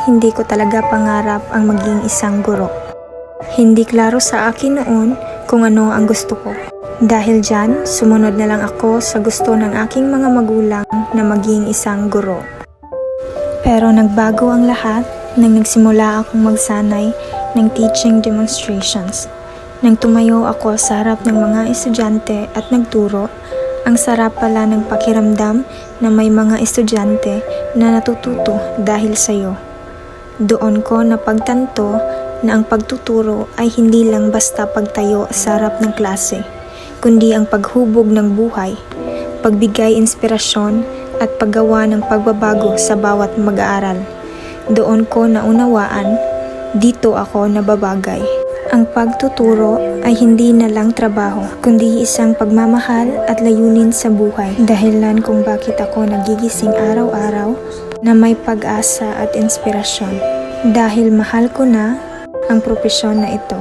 hindi ko talaga pangarap ang maging isang guro. Hindi klaro sa akin noon kung ano ang gusto ko. Dahil dyan, sumunod na lang ako sa gusto ng aking mga magulang na maging isang guro. Pero nagbago ang lahat nang nagsimula akong magsanay ng teaching demonstrations. Nang tumayo ako sa harap ng mga estudyante at nagturo, ang sarap pala ng pakiramdam na may mga estudyante na natututo dahil sa'yo. Doon ko napagtanto na ang pagtuturo ay hindi lang basta pagtayo sa harap ng klase, kundi ang paghubog ng buhay, pagbigay inspirasyon at paggawa ng pagbabago sa bawat mag-aaral. Doon ko naunawaan, dito ako nababagay. Ang pagtuturo ay hindi na lang trabaho, kundi isang pagmamahal at layunin sa buhay. Dahilan kung bakit ako nagigising araw-araw na may pag-asa at inspirasyon. Dahil mahal ko na ang propesyon na ito.